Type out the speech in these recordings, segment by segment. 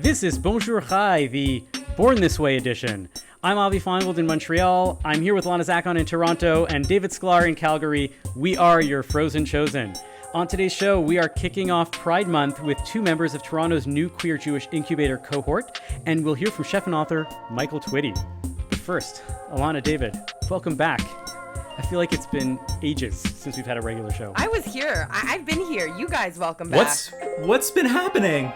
This is Bonjour Chai, the Born This Way edition. I'm Avi Feingold in Montreal. I'm here with Lana Zakon in Toronto and David Sklar in Calgary. We are your Frozen Chosen. On today's show, we are kicking off Pride Month with two members of Toronto's new Queer Jewish Incubator cohort, and we'll hear from chef and author Michael Twitty. But first, Alana, David, welcome back. I feel like it's been ages since we've had a regular show. I was here. I've been here. You guys, welcome back. What's been happening?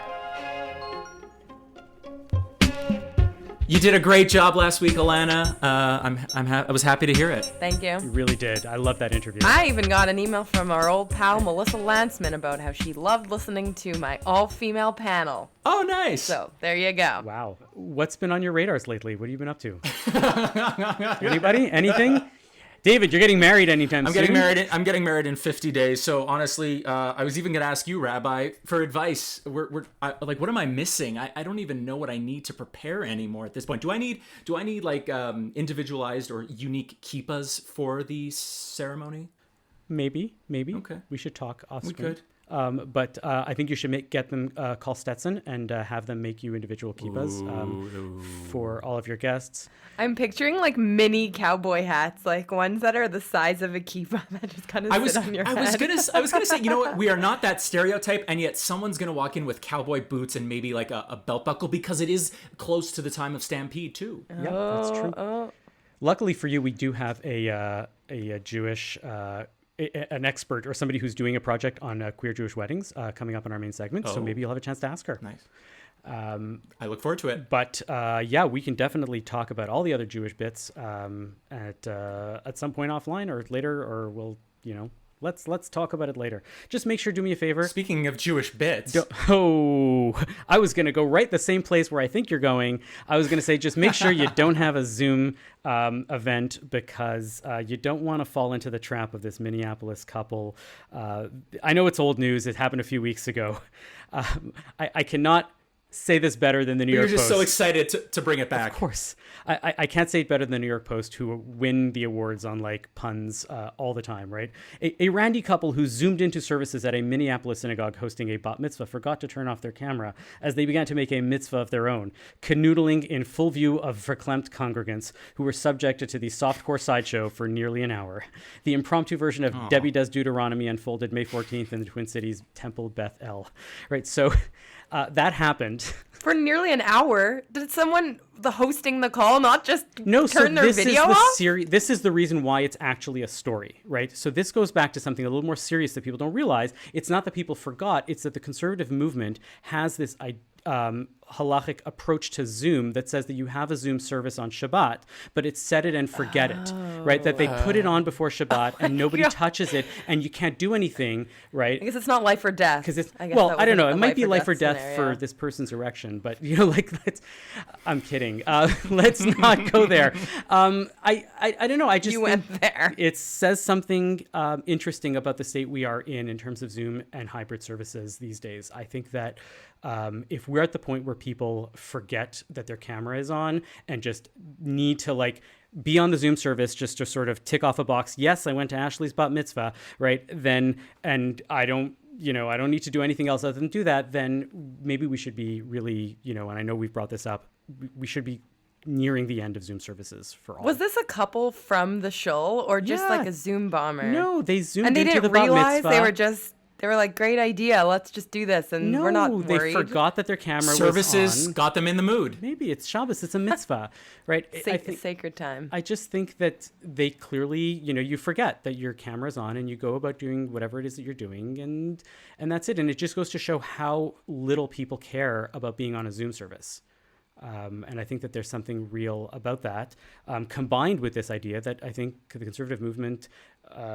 You did a great job last week, Alana. I was happy to hear it. Thank you. You really did. I love that interview. I even got an email from our old pal Melissa Lantzman about how she loved listening to my all-female panel. Oh, nice. So there you go. Wow. What's been on your radars lately? What have you been up to? Anybody? Anything? David, you're getting married anytime soon? I'm getting married in 50 days. So honestly, I was even going to ask you, Rabbi, for advice. What am I missing? I don't even know what I need to prepare anymore at this point. Do I need like individualized or unique kippas for the ceremony? Maybe. Okay. We should talk off We screen. could. But I think you should get them call Stetson and have them make you individual kippas for all of your guests. I'm picturing like mini cowboy hats, like ones that are the size of a kippah that just kind of sit on your head. I was gonna say, you know what? We are not that stereotype, and yet someone's gonna walk in with cowboy boots and maybe like a belt buckle because it is close to the time of Stampede too. Yeah, that's true. Luckily for you, we do have a Jewish. An expert or somebody who's doing a project on queer Jewish weddings coming up in our main segment. So maybe you'll have a chance to ask her. Nice. I look forward to it. But yeah, we can definitely talk about all the other Jewish bits at some point offline or later, or we'll, let's talk about it later. Just make sure, do me a favor. Speaking of Jewish bits. I was going to go right the same place where I think you're going. I was going to say, just make sure you don't have a Zoom event because you don't want to fall into the trap of this Minneapolis couple. I know it's old news. It happened a few weeks ago. I cannot say this better than the New York Post. You're just so excited to bring it back. Of course. I can't say it better than the New York Post, who win the awards on like puns all the time, right? A randy couple who zoomed into services at a Minneapolis synagogue hosting a bat mitzvah forgot to turn off their camera as they began to make a mitzvah of their own, canoodling in full view of verklempt congregants who were subjected to the softcore sideshow for nearly an hour. The impromptu version of Debbie Does Deuteronomy unfolded May 14th in the Twin Cities Temple Beth El. Right, so that happened. For nearly an hour. Did someone hosting the call not just turn their this video is off? This is the reason why it's actually a story, right? So this goes back to something a little more serious that people don't realize. It's not that people forgot. It's that the conservative movement has this halachic approach to Zoom that says that you have a Zoom service on Shabbat, but it's set it and forget it, right? That they put it on before Shabbat and nobody touches it and you can't do anything, right? I guess it's not life or death. Because it's, well, I don't know. It might be life or death for this person's erection, but I'm kidding. Let's not go there. I don't know. I just you went there. It says something interesting about the state we are in terms of Zoom and hybrid services these days. I think that if we're at the point where people forget that their camera is on and just need to be on the Zoom service just to sort of tick off a box, yes, I went to Ashley's bat mitzvah, right? And I don't need to do anything else other than do that, then maybe we should be really, and I know we've brought this up, we should be nearing the end of Zoom services for all. Was this a couple from the shul or just like a Zoom bomber? No, they zoomed and they into didn't the bat realize mitzvah. They were like, great idea. Let's just do this. And we're not worried. They forgot that their camera Services was on. got them in the mood. Maybe it's Shabbos. It's a mitzvah, right? Sacred time. I just think that they clearly, you forget that your camera's on and you go about doing whatever it is that you're doing and that's it. And it just goes to show how little people care about being on a Zoom service. And I think that there's something real about that, combined with this idea that I think the conservative movement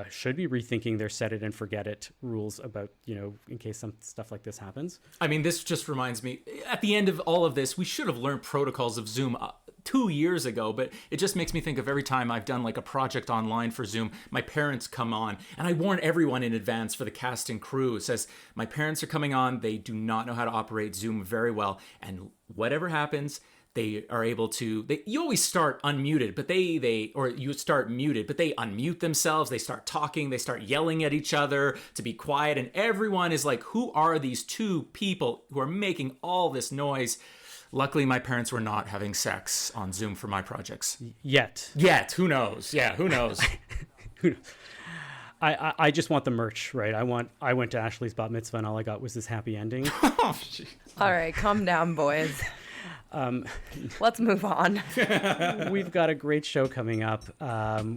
should be rethinking their set it and forget it rules about, in case some stuff like this happens. I mean, this just reminds me, at the end of all of this, we should have learned protocols of Zoom 2 years ago, but it just makes me think of every time I've done like a project online for Zoom, my parents come on, and I warn everyone in advance for the cast and crew. It says, my parents are coming on, they do not know how to operate Zoom very well, and whatever happens, they are able to, you always start unmuted, but you start muted, but they unmute themselves, they start talking, they start yelling at each other to be quiet, and everyone is like, who are these two people who are making all this noise? Luckily, my parents were not having sex on Zoom for my projects. Yet. Who knows? Yeah, who knows? Who knows? I just want the merch, right? I went to Ashley's bat mitzvah and all I got was this happy ending. All right, calm down, boys. Let's move on. We've got a great show coming up.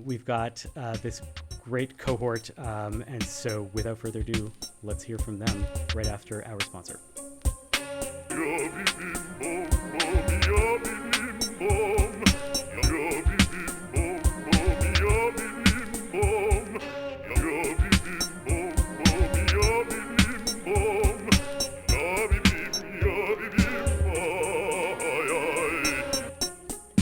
We've got this great cohort. And so without further ado, let's hear from them right after our sponsor.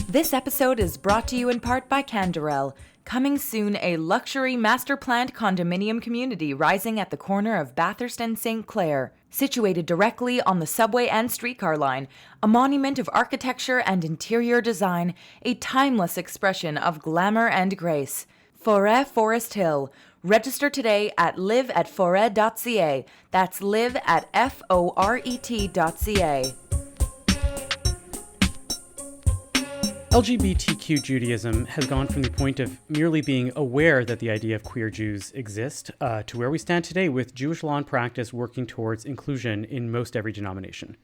This episode is brought to you in part by Canderel. Coming soon, a luxury master-planned condominium community rising at the corner of Bathurst and St. Clair. Situated directly on the subway and streetcar line, a monument of architecture and interior design, a timeless expression of glamour and grace. Forêt Forest Hill. Register today at live@forêt.ca. That's live@foret.ca. LGBTQ Judaism has gone from the point of merely being aware that the idea of queer Jews exist to where we stand today with Jewish law and practice working towards inclusion in most every denomination.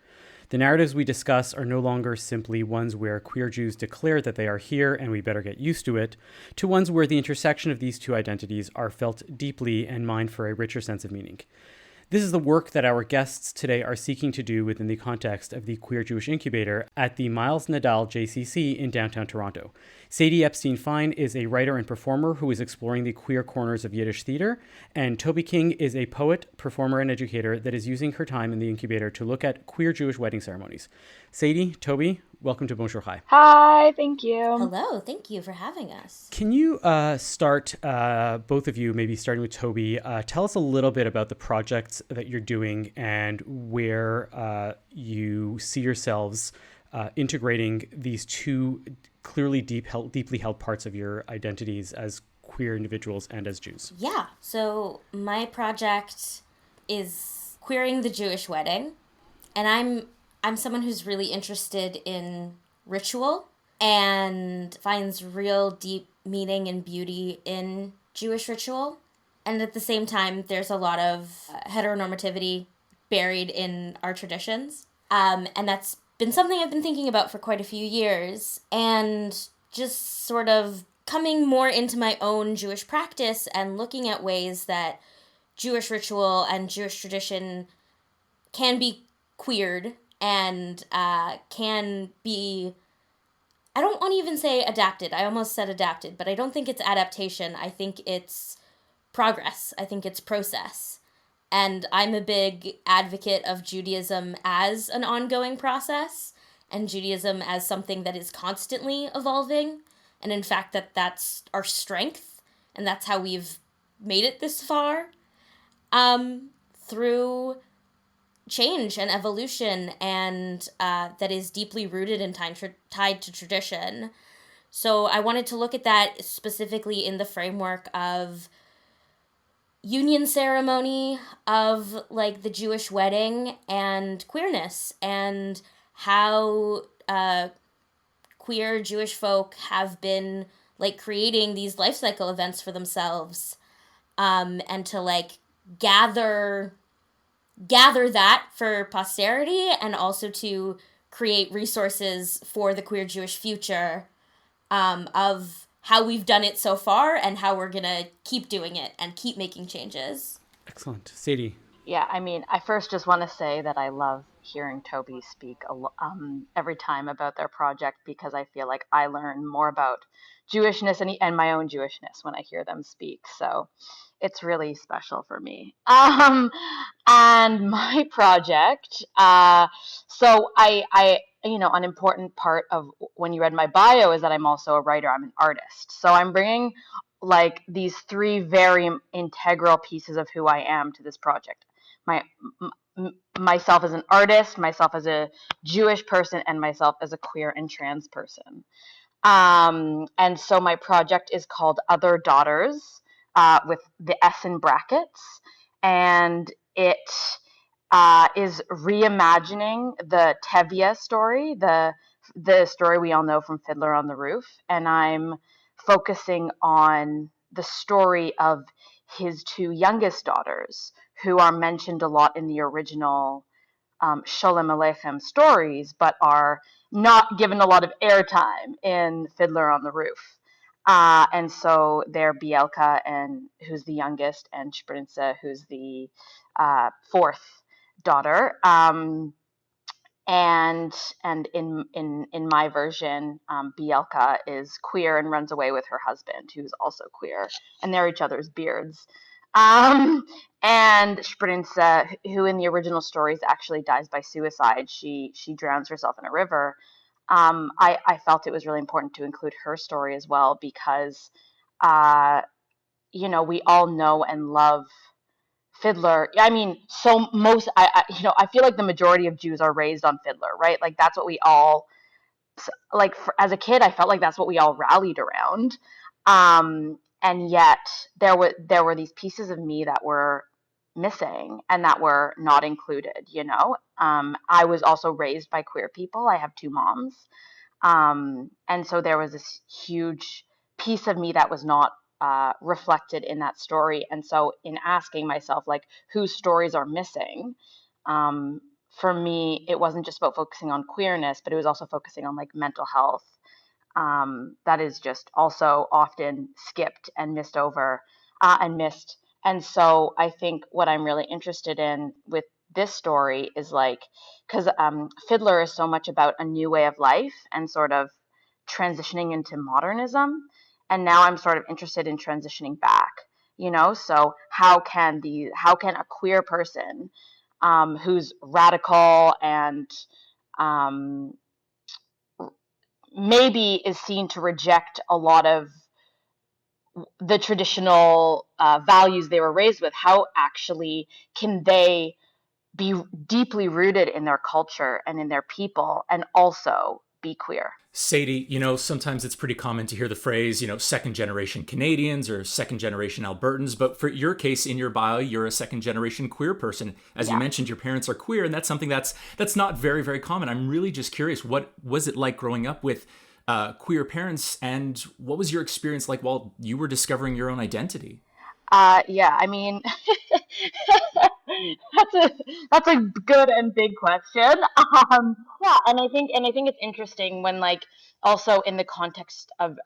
The narratives we discuss are no longer simply ones where queer Jews declare that they are here and we better get used to it, to ones where the intersection of these two identities are felt deeply and mined for a richer sense of meaning. This is the work that our guests today are seeking to do within the context of the Queer Jewish Incubator at the Miles Nadal JCC in downtown Toronto. Sadie Epstein-Fine is a writer and performer who is exploring the queer corners of Yiddish theater, and Toby King is a poet, performer, and educator that is using her time in the incubator to look at queer Jewish wedding ceremonies. Sadie, Toby, welcome to Bonjour Chai. Hi, thank you. Hello, thank you for having us. Can you start, both of you, maybe starting with Toby, tell us a little bit about the projects that you're doing and where you see yourselves integrating these two clearly deeply held parts of your identities as queer individuals and as Jews. Yeah, so my project is queering the Jewish wedding, and I'm someone who's really interested in ritual and finds real deep meaning and beauty in Jewish ritual. And at the same time, there's a lot of heteronormativity buried in our traditions. And that's been something I've been thinking about for quite a few years, and just sort of coming more into my own Jewish practice and looking at ways that Jewish ritual and Jewish tradition can be queered and can be, I don't want to even say adapted. I almost said adapted, but I don't think it's adaptation. I think it's progress. I think it's process. And I'm a big advocate of Judaism as an ongoing process, and Judaism as something that is constantly evolving. And in fact, that's our strength, and that's how we've made it this far, through change and evolution, and that is deeply rooted and tied to tradition. So I wanted to look at that specifically in the framework of union ceremony, of like the Jewish wedding, and queerness, and how queer Jewish folk have been like creating these life cycle events for themselves, and to like gather that for posterity, and also to create resources for the queer Jewish future, of how we've done it so far and how we're going to keep doing it and keep making changes. Excellent. Sadie. Yeah, I mean, I first just want to say that I love hearing Toby speak every time about their project, because I feel like I learn more about Jewishness and my own Jewishness when I hear them speak. So it's really special for me. And my project, so I an important part of when you read my bio is that I'm also a writer. I'm an artist. So I'm bringing like these three very integral pieces of who I am to this project. Myself as an artist, myself as a Jewish person, and myself as a queer and trans person. And so my project is called Other Daughters, with the S in brackets, and it is reimagining the Tevye story, the story we all know from Fiddler on the Roof, and I'm focusing on the story of his two youngest daughters, who are mentioned a lot in the original Sholem Aleichem stories, but are not given a lot of airtime in Fiddler on the Roof. And so they're Bielka, and who's the youngest, and Sprinze, who's the fourth daughter. And in my version, Bielka is queer and runs away with her husband, who's also queer, and they're each other's beards. And Sprinze, who in the original stories actually dies by suicide, she drowns herself in a river. I felt it was really important to include her story as well because, we all know and love Fiddler. I mean, so most, I feel like the majority of Jews are raised on Fiddler, right? Like that's what we all, like as a kid, I felt like that's what we all rallied around. And yet there were these pieces of me that were missing and that were not included, I was also raised by queer people. I have two moms. And so there was this huge piece of me that was not reflected in that story. And so in asking myself, like, whose stories are missing, for me, it wasn't just about focusing on queerness, but it was also focusing on like mental health. That is just also often skipped and missed over and missed. And so I think what I'm really interested in with this story is like, because Fiddler is so much about a new way of life and sort of transitioning into modernism. And now I'm sort of interested in transitioning back, so how can a queer person who's radical and maybe is seen to reject a lot of the traditional values they were raised with, how actually can they be deeply rooted in their culture and in their people and also be queer? Sadie, sometimes it's pretty common to hear the phrase, second generation Canadians or second generation Albertans. But for your case, in your bio, you're a second generation queer person. As you mentioned, your parents are queer, and that's something that's not very, very common. I'm really just curious, what was it like growing up with queer parents, and what was your experience like while you were discovering your own identity? I mean, that's a good and big question. Yeah, and I think it's interesting when like also in the context of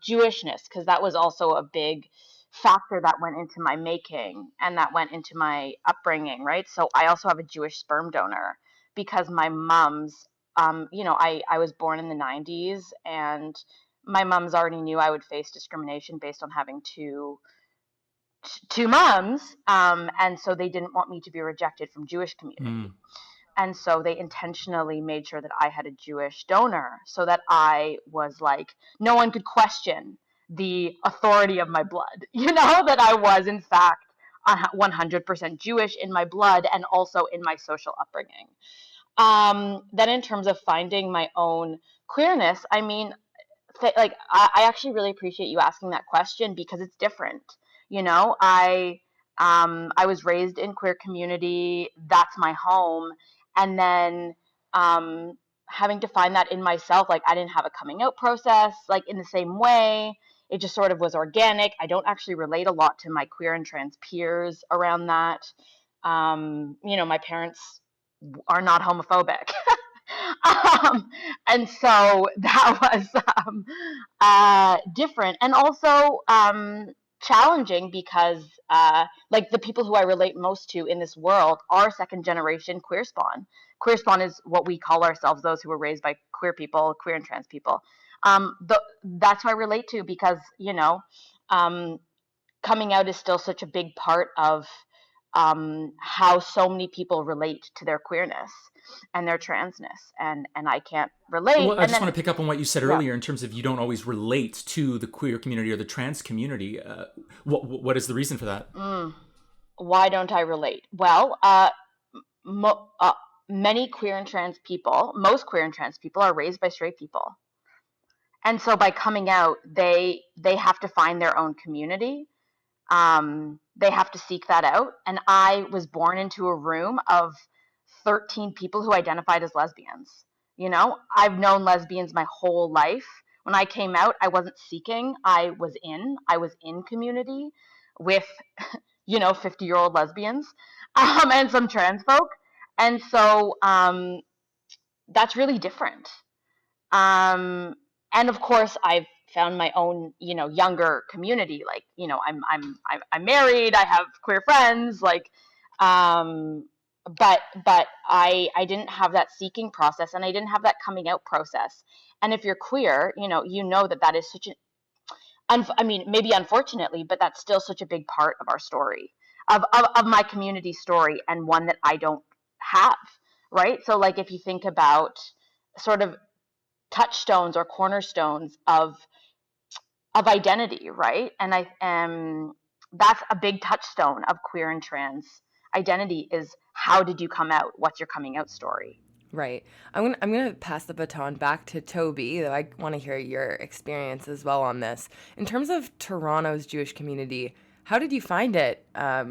Jewishness, because that was also a big factor that went into my making and that went into my upbringing, right? So I also have a Jewish sperm donor because my mom's, I was born in the 90s, and my mom's already knew I would face discrimination based on having two moms, and so they didn't want me to be rejected from Jewish community. And so they intentionally made sure that I had a Jewish donor so that I was like, no one could question the authority of my blood, that I was in fact 100% Jewish in my blood and also in my social upbringing. Then in terms of finding my own queerness, I mean, I actually really appreciate you asking that question because it's different. I was raised in queer community. That's my home. And then having to find that in myself, like I didn't have a coming out process, like in the same way. It just sort of was organic. I don't actually relate a lot to my queer and trans peers around that. My parents are not homophobic. And so that was different and also challenging because like the people who I relate most to in this world are second generation queer spawn. Queer spawn is what we call ourselves, those who were raised by queer people, queer and trans people. That's who I relate to because, coming out is still such a big part of how so many people relate to their queerness and their transness, and I can't relate. Well, I just want to pick up on what you said earlier in terms of you don't always relate to the queer community or the trans community. What is the reason for that? Why don't I relate? Well, many queer and trans people, most queer and trans people are raised by straight people. And so by coming out, they have to find their own community. they have to seek that out. And I was born into a room of 13 people who identified as lesbians. You know, I've known lesbians my whole life. When I came out, I wasn't seeking. I was in community with, 50-year-old lesbians, and some trans folk. And so that's really different. And of course, I've found my own, younger community. Like, I'm married. I have queer friends. Like, but I didn't have that seeking process, and I didn't have that coming out process. And if you're queer, that is such maybe unfortunately, but that's still such a big part of our story, of my community story, and one that I don't have, right? So, like, if you think about sort of touchstones or cornerstones of identity, right? And that's a big touchstone of queer and trans identity, is how did you come out? What's your coming out story? Right. I'm gonna pass the baton back to Toby. I want to hear your experience as well on this. In terms of Toronto's Jewish community, how did you find it? I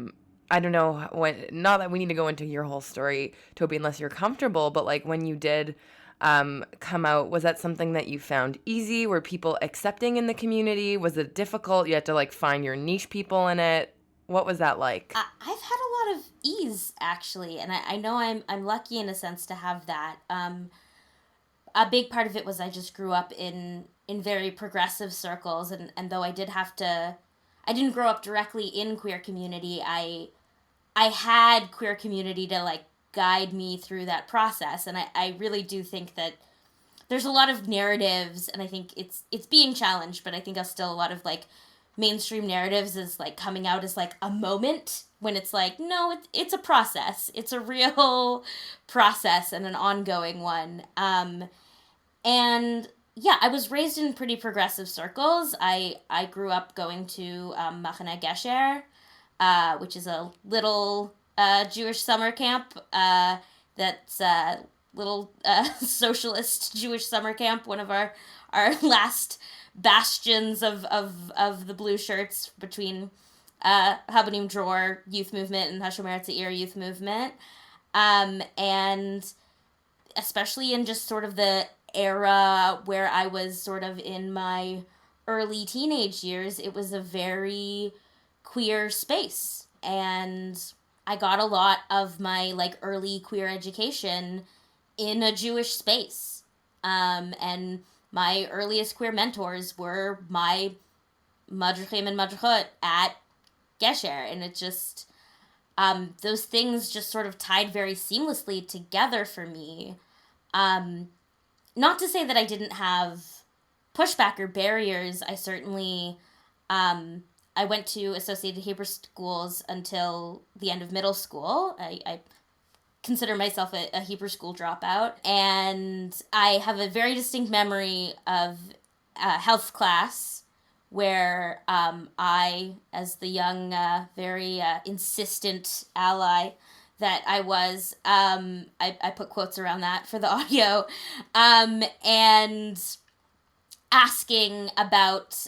don't know not that we need to go into your whole story, Toby, unless you're comfortable, but like when you did come out, was that something that you found easy? Were people accepting in the community? Was it difficult? You had to like find your niche people in it. What was that like? I've had a lot of ease, actually, and I know I'm lucky in a sense to have that. A big part of it was I just grew up in very progressive circles, and though I didn't grow up directly in queer community, I had queer community to like guide me through that process, and I really do think that there's a lot of narratives, and I think it's being challenged, but I think there's still a lot of like mainstream narratives is like coming out as like a moment, when it's like, no, it's a process. It's a real process and an ongoing one. And yeah, I was raised in pretty progressive circles. I grew up going to Machane Gesher, which is a little Jewish summer camp that's a little socialist Jewish summer camp, one of our last bastions of the blue shirts between Habonim Dror youth movement and Hashomer Tzair youth movement, and especially in just sort of the era where I was sort of in my early teenage years, it was a very queer space, and I got a lot of my like early queer education in a Jewish space, and my earliest queer mentors were my madrichim and madrichot at Gesher, and it just, those things just sort of tied very seamlessly together for me. Not to say that I didn't have pushback or barriers. I certainly, I went to Associated Hebrew schools until the end of middle school. I consider myself a Hebrew school dropout, and I have a very distinct memory of health class where I, as the young, very insistent ally that I was, I put quotes around that for the audio, and asking about,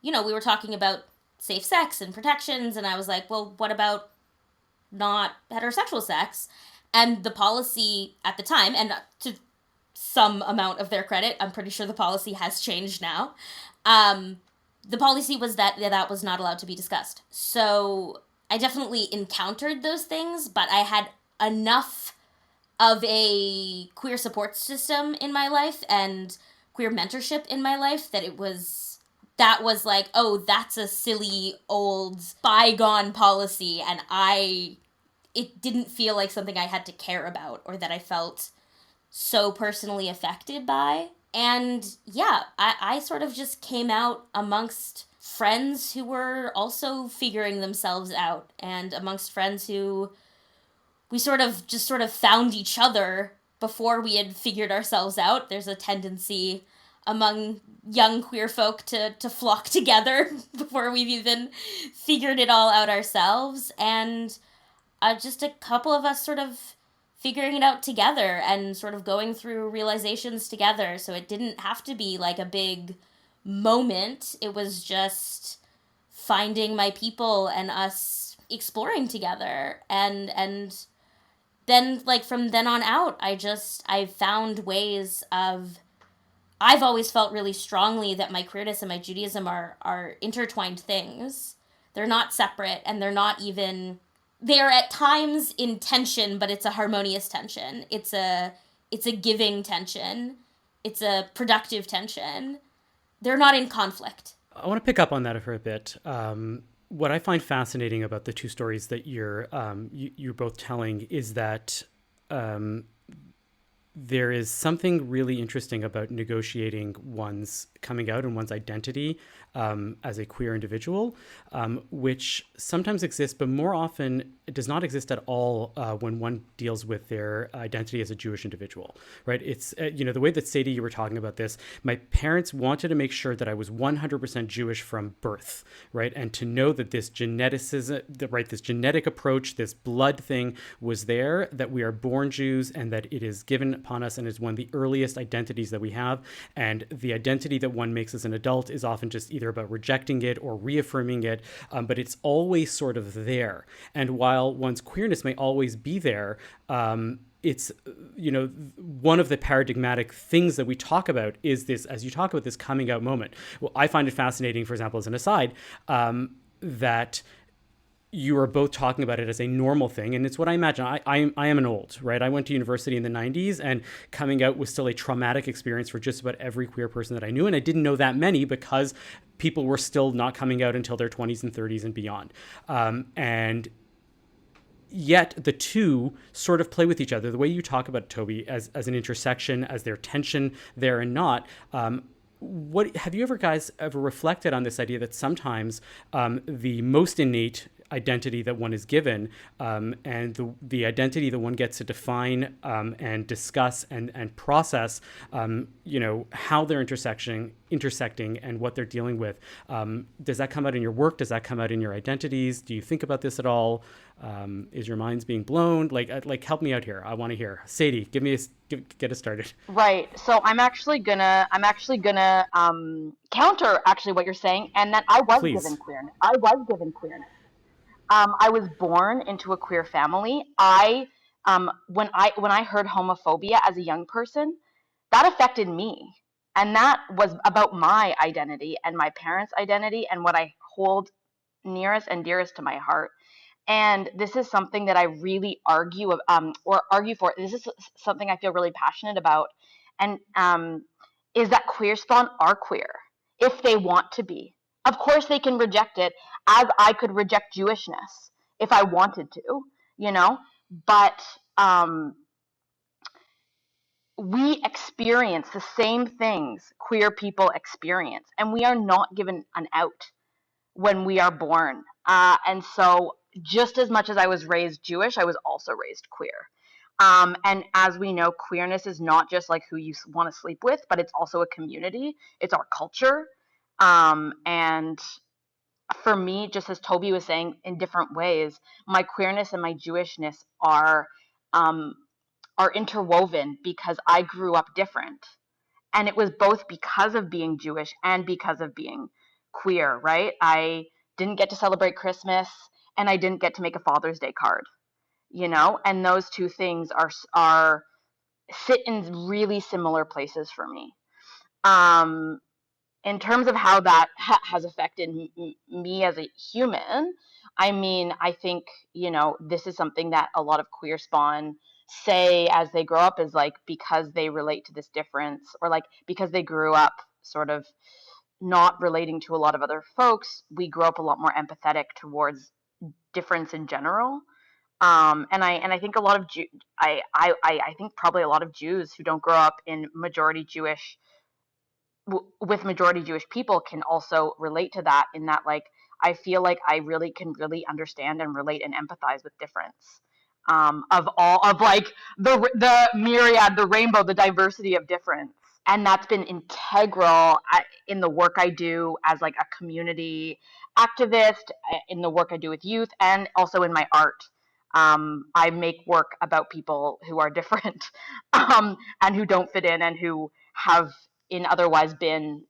we were talking about safe sex and protections, and I was like, well, what about not heterosexual sex? And the policy at the time, and to some amount of their credit, I'm pretty sure the policy has changed now, the policy was that was not allowed to be discussed. So I definitely encountered those things, but I had enough of a queer support system in my life and queer mentorship in my life that was like, oh, that's a silly old bygone policy, and it didn't feel like something I had to care about or that I felt so personally affected by. And yeah, I sort of just came out amongst friends who were also figuring themselves out, and amongst friends who we sort of found each other before we had figured ourselves out. There's a tendency among young queer folk to flock together before we've even figured it all out ourselves. And just a couple of us sort of figuring it out together and sort of going through realizations together. So it didn't have to be like a big moment. It was just finding my people and us exploring together. And then, like, from then on out, I found ways of, I've always felt really strongly that my queerness and my Judaism are intertwined things. They're not separate, and they're at times in tension, but it's a harmonious tension. It's a giving tension. It's a productive tension. They're not in conflict. I want to pick up on that for a bit. What I find fascinating about the two stories that you're both telling is that there is something really interesting about negotiating one's coming out and one's identity as a queer individual, which sometimes exists, but more often it does not exist at all when one deals with their identity as a Jewish individual, right? It's, the way that Sadie, you were talking about this, my parents wanted to make sure that I was 100% Jewish from birth, right? And to know that this geneticism, right, this genetic approach, this blood thing was there, that we are born Jews and that it is given upon us and is one of the earliest identities that we have. And the identity that one makes as an adult is often just either about rejecting it or reaffirming it, but it's always sort of there. And while one's queerness may always be there, it's, one of the paradigmatic things that we talk about is this, as you talk about this coming out moment. Well, I find it fascinating, for example, as an aside, that you are both talking about it as a normal thing. And it's what I imagine. I am an old, right? I went to university in the 90s, and coming out was still a traumatic experience for just about every queer person that I knew. And I didn't know that many because people were still not coming out until their 20s and 30s and beyond. And yet the two sort of play with each other. The way you talk about Toby as an intersection, as their tension there and not, what have you ever guys ever reflected on this idea that sometimes the most innate identity that one is given and the identity that one gets to define and discuss and process, how they're intersecting and what they're dealing with. Does that come out in your work? Does that come out in your identities? Do you think about this at all? Is your minds being blown? Like help me out here. I want to hear. Sadie, get us started. Right. So I'm actually gonna counter actually what you're saying, and that I was Please. given queerness. I was born into a queer family. When I heard homophobia as a young person, that affected me. And that was about my identity and my parents' identity and what I hold nearest and dearest to my heart. And this is something that I really argue for. This is something I feel really passionate about. And is that queer spawn are queer if they want to be. Of course, they can reject it, as I could reject Jewishness if I wanted to, but we experience the same things queer people experience, and we are not given an out when we are born. And so just as much as I was raised Jewish, I was also raised queer. And as we know, queerness is not just like who you want to sleep with, but it's also a community. It's our culture. And for me, just as Toby was saying, in different ways, my queerness and my Jewishness are interwoven because I grew up different. And it was both because of being Jewish and because of being queer, right? I didn't get to celebrate Christmas, and I didn't get to make a Father's Day card, and those two things are sit in really similar places for me. In terms of how that has affected me as a human, I think, this is something that a lot of queer spawn say as they grow up, is like, because they relate to this difference, or like because they grew up sort of not relating to a lot of other folks, we grow up a lot more empathetic towards difference in general. And I think a lot of I think probably a lot of Jews who don't grow up in majority Jewish with majority Jewish people can also relate to that, in that, like, I feel like I really can really understand and relate and empathize with difference, of all of like the myriad, the rainbow, the diversity of difference. And that's been integral in the work I do as like a community activist, in the work I do with youth, and also in my art. I make work about people who are different, and who don't fit in, and who have in otherwise been,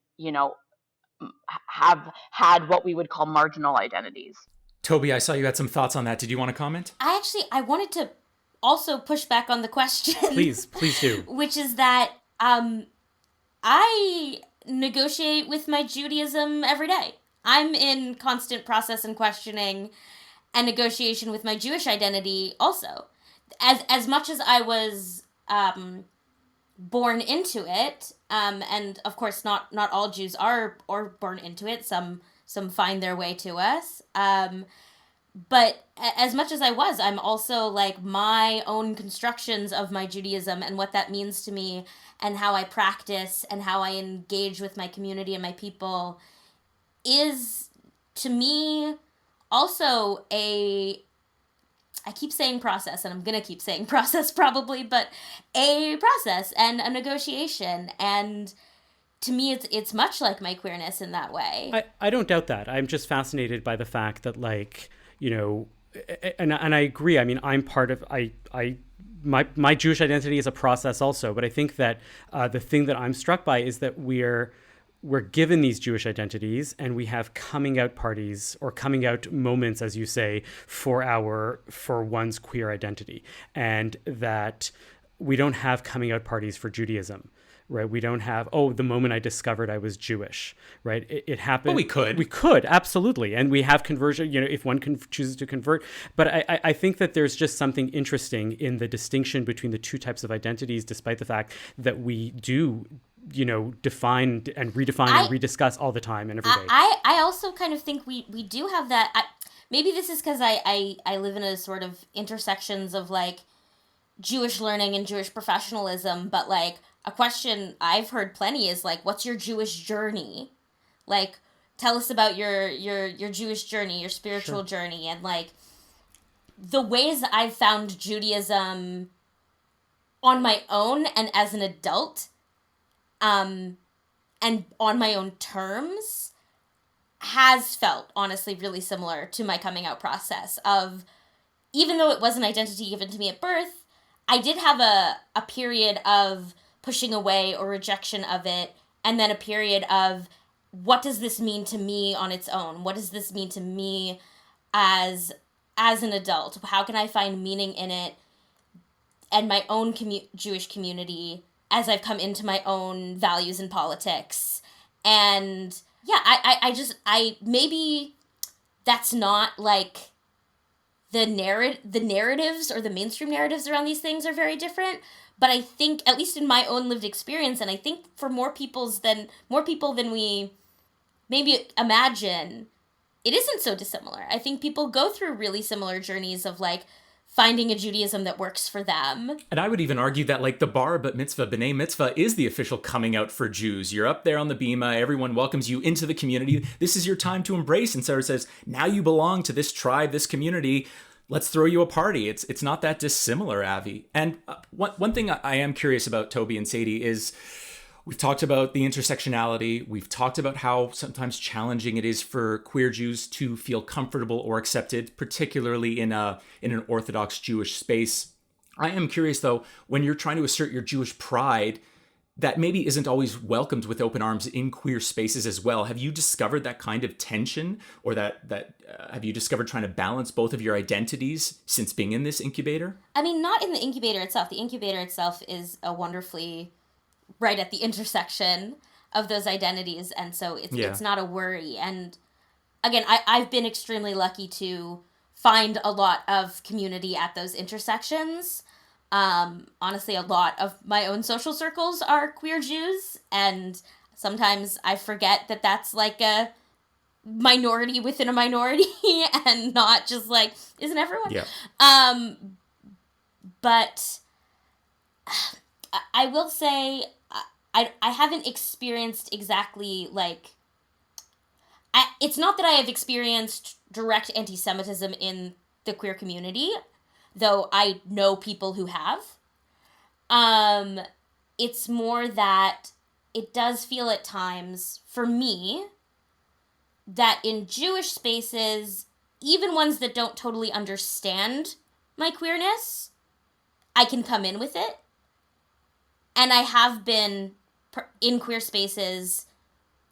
have had what we would call marginal identities. Toby, I saw you had some thoughts on that. Did you want to comment? I wanted to also push back on the question. Please do. Which is that I negotiate with my Judaism every day. I'm in constant process and questioning and negotiation with my Jewish identity also. As much as I was born into it, and of course not all Jews are born into it. Some find their way to us. But as much as I was, I'm also like my own constructions of my Judaism and what that means to me and how I practice and how I engage with my community and my people is, to me, also I keep saying process, and I'm going to keep saying process probably, but a process and a negotiation. And to me, it's much like my queerness in that way. I don't doubt that. I'm just fascinated by the fact that, like, you know, and I agree. I mean, I'm part of, my Jewish identity is a process also, but I think that the thing that I'm struck by is that we're given these Jewish identities and we have coming out parties or coming out moments, as you say, for one's queer identity, and that we don't have coming out parties for Judaism. Right. We don't have, the moment I discovered I was Jewish, right? It happened. Well, we could, absolutely. And we have conversion, you know, if one chooses to convert. But I think that there's just something interesting in the distinction between the two types of identities, despite the fact that we do, you know, define and redefine and rediscuss all the time and every day. I also kind of think we do have that. Maybe this is because I live in a sort of intersections of like Jewish learning and Jewish professionalism, but like, a question I've heard plenty is like, what's your Jewish journey? Like, tell us about your Jewish journey, your spiritual journey. And like the ways I've found Judaism on my own and as an adult, and on my own terms has felt honestly really similar to my coming out process of, even though it was an identity given to me at birth, I did have a period of pushing away or rejection of it, and then a period of, what does this mean to me on its own? What does this mean to me as an adult? How can I find meaning in it and my own Jewish community as I've come into my own values and politics? And yeah, I maybe that's not like the narratives or the mainstream narratives around these things are very different. But I think, at least in my own lived experience, and I think for more people than we maybe imagine, it isn't so dissimilar. I think people go through really similar journeys of like finding a Judaism that works for them. And I would even argue that like the bar bat mitzvah, b'nai mitzvah, is the official coming out for Jews. You're up there on the bima, everyone welcomes you into the community. This is your time to embrace. And Sarah says, now you belong to this tribe, this community. Let's throw you a party. It's not that dissimilar, Avi. And one thing I am curious about, Toby and Sadie, is we've talked about the intersectionality. We've talked about how sometimes challenging it is for queer Jews to feel comfortable or accepted, particularly in an Orthodox Jewish space. I am curious, though, when you're trying to assert your Jewish pride, that maybe isn't always welcomed with open arms in queer spaces as well. Have you discovered that kind of tension, or have you discovered trying to balance both of your identities since being in this incubator? I mean, not in the incubator itself. The incubator itself is a wonderfully right at the intersection of those identities, and so it's not a worry. And again, I've been extremely lucky to find a lot of community at those intersections. Honestly, a lot of my own social circles are queer Jews, and sometimes I forget that that's like a minority within a minority and not just like, isn't everyone? Yeah. But I will say I haven't experienced exactly like, it's not that I have experienced direct anti-Semitism in the queer community, though I know people who have. It's more that it does feel at times, for me, that in Jewish spaces, even ones that don't totally understand my queerness, I can come in with it. And I have been in queer spaces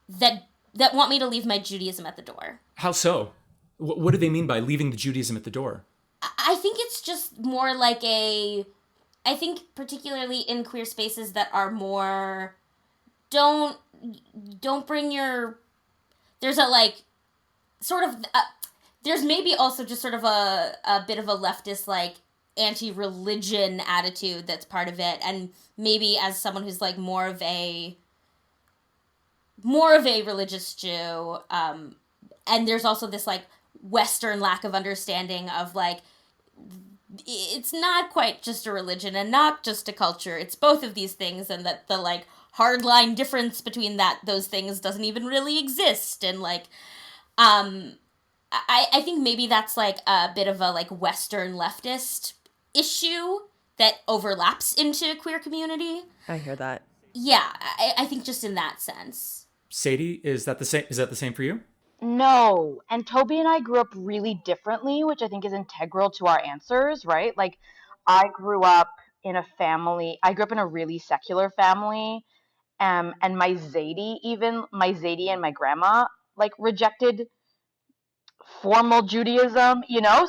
that that want me to leave my Judaism at the door. How so? What do they mean by leaving the Judaism at the door? I think it's just more like I think particularly in queer spaces that are more, don't bring your, there's a like, sort of, there's maybe also just sort of a bit of a leftist like anti-religion attitude that's part of it, and maybe as someone who's like more of a religious Jew, and there's also this like Western lack of understanding of like, it's not quite just a religion and not just a culture, it's both of these things, and that the like hardline difference between those things doesn't even really exist. And like I think maybe that's like a bit of a like Western leftist issue that overlaps into queer community. I hear that. Yeah, I think just in that sense. Sadie, is that the same for you? No. And Toby and I grew up really differently, which I think is integral to our answers, right? Like, I grew up in a really secular family, and my Zadie and my grandma, like, rejected formal Judaism,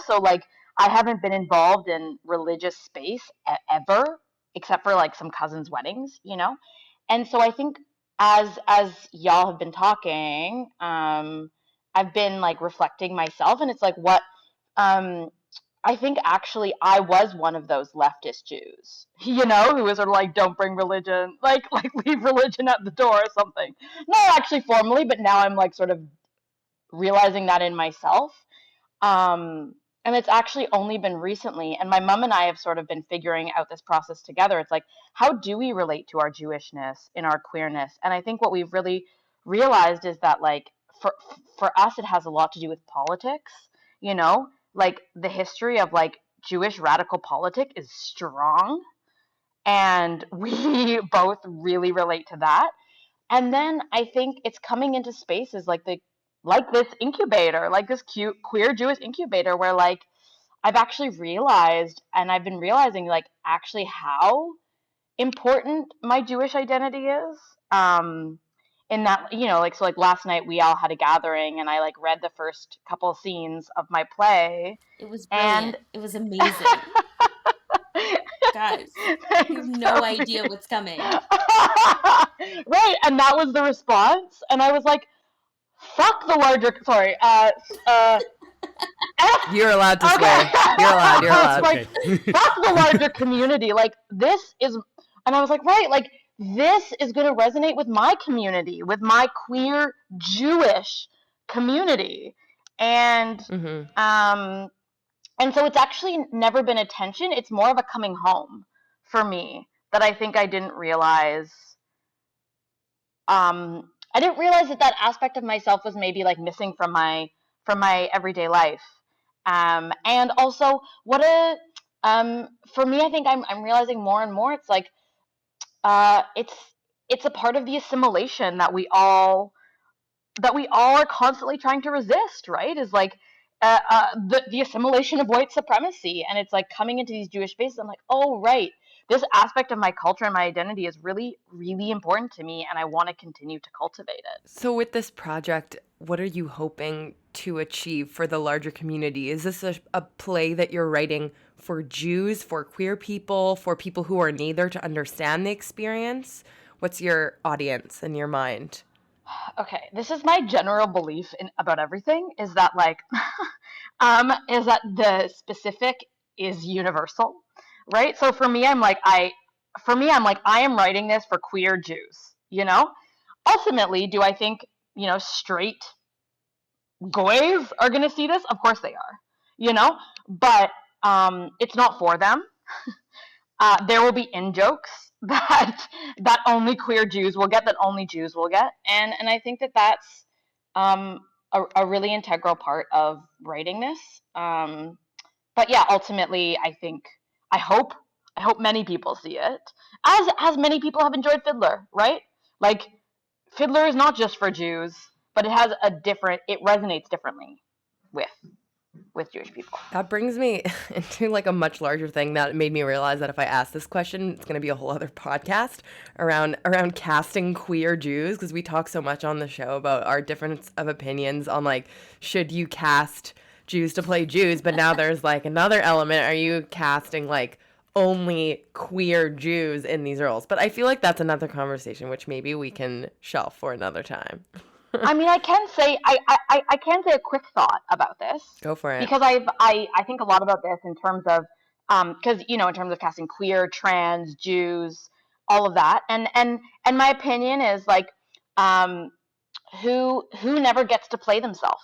So, like, I haven't been involved in religious space ever, except for, like, some cousins' weddings, And so I think as y'all have been talking, I've been like reflecting myself, and it's like what I think actually I was one of those leftist Jews, who was sort of like, don't bring religion, like leave religion at the door or something. Not actually formally, but now I'm like sort of realizing that in myself. And it's actually only been recently, and my mom and I have sort of been figuring out this process together. It's like, how do we relate to our Jewishness in our queerness? And I think what we've really realized is that, like, for us, it has a lot to do with politics, Like, the history of, like, Jewish radical politic is strong, and we both really relate to that. And then I think it's coming into spaces like this incubator, like this cute queer Jewish incubator, where like I've actually realized, and I've been realizing, like, actually how important my Jewish identity is. In that, like, so like last night we all had a gathering, and I like read the first couple of scenes of my play. It was brilliant. It was amazing. Guys, you have no idea what's coming. Right, and that was the response, and I was like, fuck the larger, sorry, You're allowed to swear. You're allowed. Like, fuck the larger community. Like, this is, and I was like, right, like, this is going to resonate with my community, with my queer Jewish community. And, and so it's actually never been a tension. It's more of a coming home for me that I think I didn't realize. I didn't realize that aspect of myself was maybe like missing from my everyday life. And also for me, I think I'm realizing more and more, it's like, it's a part of the assimilation that we all are constantly trying to resist, right? Is like, the assimilation of white supremacy. And it's like coming into these Jewish spaces, I'm like, oh, right, this aspect of my culture and my identity is really, really important to me, and I want to continue to cultivate it. So with this project, what are you hoping to achieve for the larger community? Is this a play that you're writing for Jews, for queer people, for people who are neither, to understand the experience? What's your audience in your mind? Okay, this is my general belief about everything, is that like, is that the specific is universal, right? So for me, I'm like, I am writing this for queer Jews, Ultimately, do I think, straight goys are going to see this? Of course they are, But it's not for them. There will be in-jokes that only queer Jews will get, that only Jews will get. And I think that's a really integral part of writing this. But yeah, ultimately, I hope many people see it, as many people have enjoyed Fiddler, right? Like, Fiddler is not just for Jews, but it resonates differently with with Jewish people. That brings me into like a much larger thing that made me realize that if I ask this question, it's going to be a whole other podcast around casting queer Jews, because we talk so much on the show about our difference of opinions on like, should you cast Jews to play Jews? But now there's like another element. Are you casting like only queer Jews in these roles? But I feel like that's another conversation, which maybe we can shelf for another time. I mean, I can say I can say a quick thought about this. Go for it. Because I think a lot about this in terms of because in terms of casting queer, trans, Jews, all of that, and my opinion is like who never gets to play themselves,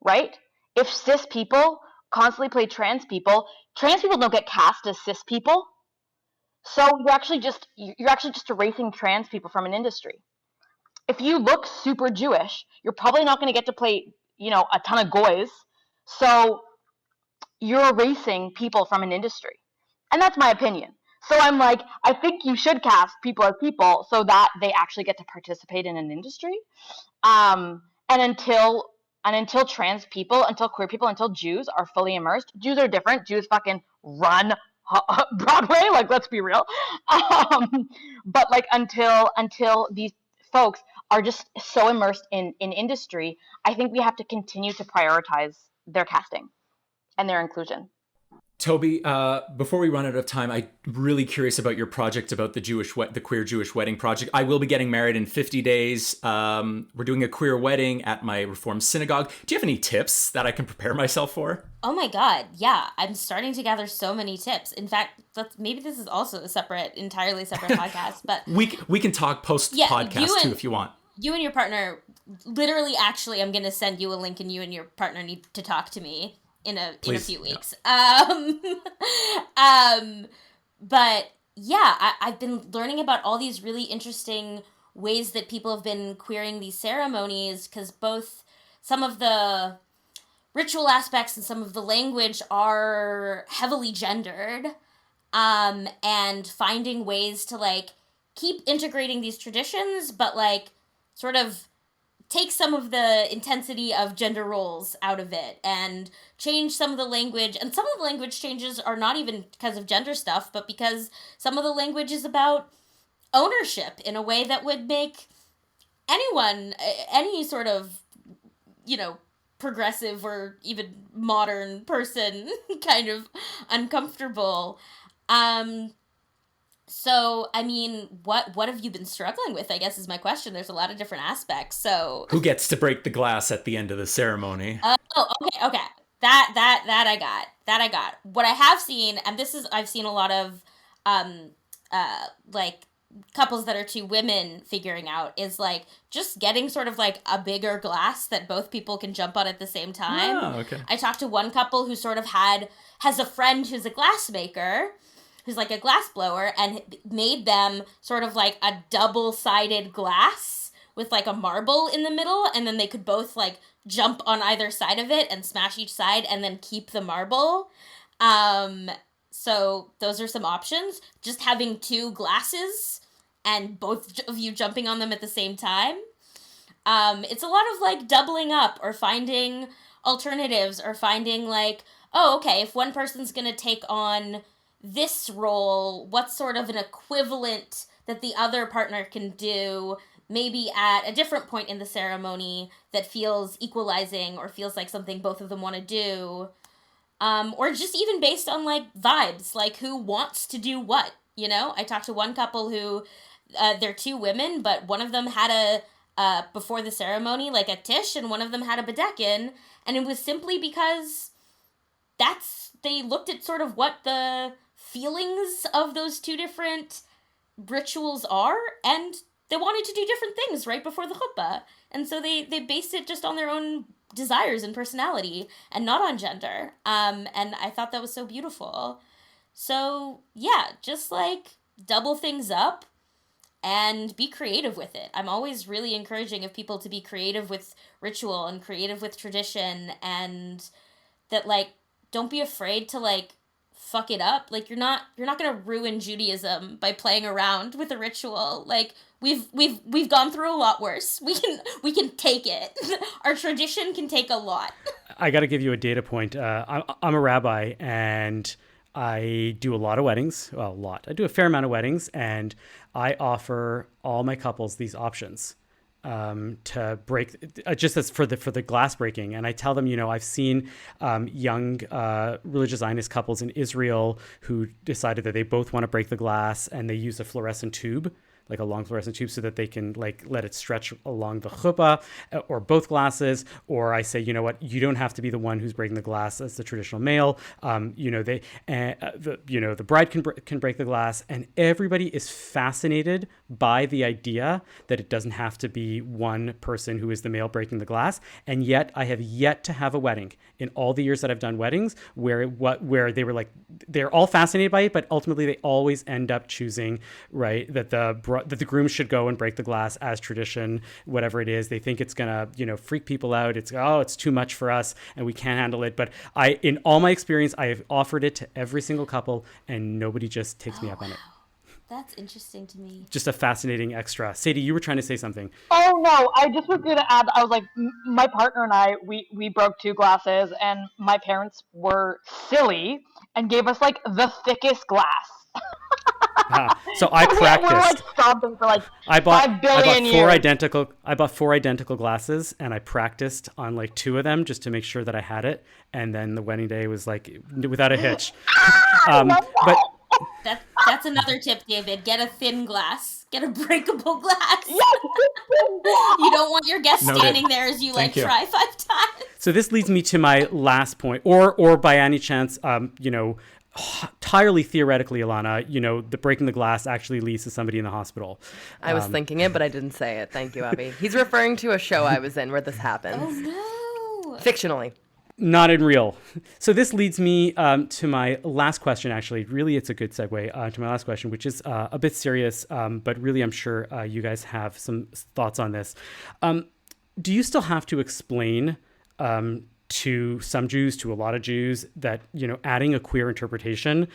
right? If cis people constantly play trans people don't get cast as cis people, so you're actually just erasing trans people from an industry. If you look super Jewish, you're probably not going to get to play, a ton of goys. So you're erasing people from an industry. And that's my opinion. So I'm like, I think you should cast people as people so that they actually get to participate in an industry. And until trans people, until queer people, until Jews are fully immersed, Jews are different. Jews fucking run Broadway, like, let's be real. But like until these folks are just so immersed in industry, I think we have to continue to prioritize their casting and their inclusion. Toby, before we run out of time, I'm really curious about your project about the Queer Jewish Wedding Project. I will be getting married in 50 days. We're doing a queer wedding at my Reformed synagogue. Do you have any tips that I can prepare myself for? Oh my God, yeah. I'm starting to gather so many tips. In fact, maybe this is also a entirely separate podcast, but... We can talk post-podcast too if you want. You and your partner, literally, actually, I'm going to send you a link and you and your partner need to talk to me in a few weeks. Yeah. But yeah, I've been learning about all these really interesting ways that people have been queering these ceremonies, because both some of the ritual aspects and some of the language are heavily gendered, and finding ways to like keep integrating these traditions, but like sort of take some of the intensity of gender roles out of it and change some of the language. And some of the language changes are not even because of gender stuff, but because some of the language is about ownership in a way that would make anyone, any sort of, progressive or even modern person kind of uncomfortable. So, I mean, what have you been struggling with, I guess, is my question. There's a lot of different aspects, so... Who gets to break the glass at the end of the ceremony? Okay. That I got. What I have seen, and I've seen a lot of, like, couples that are two women figuring out, is, like, just getting sort of, like, a bigger glass that both people can jump on at the same time. Oh, okay. I talked to one couple who sort of has a friend who's a glassmaker, who's like a glass blower, and made them sort of like a double-sided glass with like a marble in the middle, and then they could both like jump on either side of it and smash each side and then keep the marble. So those are some options. Just having two glasses and both of you jumping on them at the same time. It's a lot of like doubling up or finding alternatives or finding like, oh, okay, if one person's gonna take on this role, what's sort of an equivalent that the other partner can do, maybe at a different point in the ceremony that feels equalizing or feels like something both of them want to do, or just even based on like vibes, like who wants to do what, I talked to one couple who, they're two women, but one of them had before the ceremony, like a tish, and one of them had a bedekin, and it was simply because they looked at sort of what the feelings of those two different rituals are, and they wanted to do different things right before the chuppah. And so they based it just on their own desires and personality and not on gender. And I thought that was so beautiful. So yeah, just like double things up and be creative with it. I'm always really encouraging of people to be creative with ritual and creative with tradition, and that like, don't be afraid to like fuck it up. Like, you're not gonna ruin Judaism by playing around with a ritual. Like, we've gone through a lot worse. We can take it. Our tradition can take a lot. I got to give you a data point. I'm a rabbi, and I do a lot of weddings. Well, a lot. I do a fair amount of weddings, and I offer all my couples these options to break, just as for the glass breaking. And I tell them, I've seen young religious Zionist couples in Israel who decided that they both want to break the glass, and they use a fluorescent tube, like a long fluorescent tube, so that they can like let it stretch along the chuppah, or both glasses. Or I say, you know what, you don't have to be the one who's breaking the glass as the traditional male. The bride can break the glass, and everybody is fascinated by the idea that it doesn't have to be one person who is the male breaking the glass. And yet I have yet to have a wedding in all the years that I've done weddings where they were like, they're all fascinated by it, but ultimately they always end up choosing, right, that the groom should go and break the glass as tradition, whatever it is. They think it's gonna, freak people out. It's too much for us and we can't handle it. But in all my experience, I have offered it to every single couple, and nobody just takes me up on it. That's interesting to me. Just a fascinating extra. Sadie, you were trying to say something. Oh no, I just was going to add, I was like, my partner and I, we broke 2 glasses, and my parents were silly and gave us like the thickest glass. So I practiced. We're like stomping for like I bought 5 billion four years. I bought 4 identical glasses, and I practiced on like 2 of them just to make sure that I had it. And then the wedding day was like without a hitch. But that's another tip, David. Get a thin glass. Get a breakable glass. Yes, You don't want your guests Noted. standing there as you Thank you. try 5 times. so this leads me to my last point, or by any chance, entirely theoretically, Ilana, the breaking the glass actually leads to somebody in the hospital. I was thinking it, but I didn't say it. Thank you, Abby. He's referring to a show I was in where this happens. Oh no. Fictionally. Not in real. So this leads me to my last question, actually. Really, it's a good segue to my last question, which is a bit serious, but really I'm sure you guys have some thoughts on this. Do you still have to explain to some Jews, to a lot of Jews, that, adding a queer interpretation